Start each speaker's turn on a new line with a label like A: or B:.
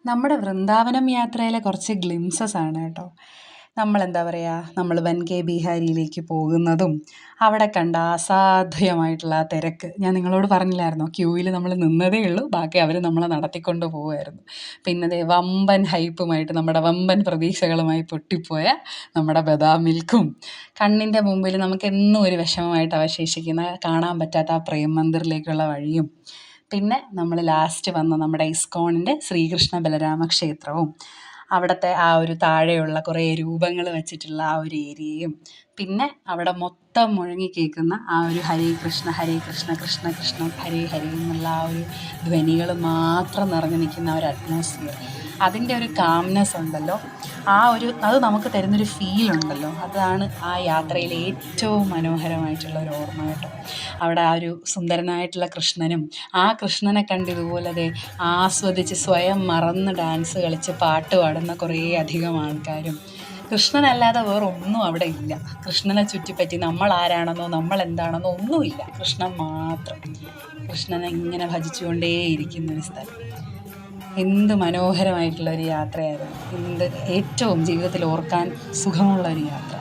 A: നമ്മുടെ വൃന്ദാവനം യാത്രയിലെ കുറച്ച് ഗ്ലിംസസ് ആണ് കേട്ടോ. നമ്മളെന്താ പറയുക, നമ്മൾ വൻ കെ ബിഹാരിയിലേക്ക് പോകുന്നതും അവിടെ കണ്ട അസാധ്യമായിട്ടുള്ള ആ തിരക്ക് ഞാൻ നിങ്ങളോട് പറഞ്ഞില്ലായിരുന്നോ, ക്യൂവിൽ നമ്മൾ നിന്നതേ ഉള്ളൂ, ബാക്കി അവർ നമ്മളെ നടത്തിക്കൊണ്ട് പോവുമായിരുന്നു. പിന്നെ ദേ വമ്പൻ ഹൈപ്പുമായിട്ട് നമ്മുടെ വമ്പൻ പ്രതീക്ഷകളുമായി പൊട്ടിപ്പോയ നമ്മുടെ ബദാം മിൽക്കും, കണ്ണിൻ്റെ മുമ്പിൽ നമുക്ക് എന്നും ഒരു വിഷമമായിട്ട് അവശേഷിക്കുന്ന കാണാൻ പറ്റാത്ത ആ പ്രേം മന്ദിറിലേക്കുള്ള വഴിയും, പിന്നെ നമ്മൾ ലാസ്റ്റ് വന്ന നമ്മുടെ ഇസ്കോണിൻ്റെ ശ്രീകൃഷ്ണ ബലരാമ ക്ഷേത്രവും അവിടുത്തെ ആ ഒരു താഴെയുള്ള കുറേ രൂപങ്ങൾ വെച്ചിട്ടുള്ള ആ ഒരു ഏരിയയും, പിന്നെ അവിടെ മൊത്തം മുഴങ്ങി കേൾക്കുന്ന ആ ഒരു ഹരേ കൃഷ്ണ ഹരേ കൃഷ്ണ കൃഷ്ണ കൃഷ്ണ ഹരേ ഹരേ എന്നുള്ള ആ ഒരു ധ്വനികൾ മാത്രം നിറഞ്ഞു നിൽക്കുന്ന ആ ഒരു അറ്റ്മോസ്ഫിയർ, അതിൻ്റെ ഒരു കാംനെസ് ഉണ്ടല്ലോ, അത് നമുക്ക് തരുന്നൊരു ഫീലുണ്ടല്ലോ, അതാണ് ആ യാത്രയിലെ ഏറ്റവും മനോഹരമായിട്ടുള്ള ഒരു ഓർമ്മ കേട്ടോ. അവിടെ ആ ഒരു സുന്ദരനായിട്ടുള്ള കൃഷ്ണനും ആ കൃഷ്ണനെ കണ്ട് ഇതുപോലെ ദേ ആസ്വദിച്ച് സ്വയം മറന്ന് ഡാൻസ് കളിച്ച് പാട്ട് പാടുന്ന കുറേ അധികം ആൾക്കാരും, കൃഷ്ണനല്ലാതെ വേറൊന്നും അവിടെ ഇല്ല. കൃഷ്ണനെ ചുറ്റിപ്പറ്റി നമ്മൾ ആരാണെന്നോ നമ്മൾ എന്താണെന്നോ ഒന്നുമില്ല, കൃഷ്ണൻ മാത്രം. കൃഷ്ണനെ ഇങ്ങനെ ഭജിച്ചുകൊണ്ടേയിരിക്കുന്നൊരു സ്ഥലം. എന്ത് മനോഹരമായിട്ടുള്ളൊരു യാത്രയായിരുന്നു, ഏറ്റവും ജീവിതത്തിൽ ഓർക്കാൻ സുഖമുള്ളൊരു യാത്ര.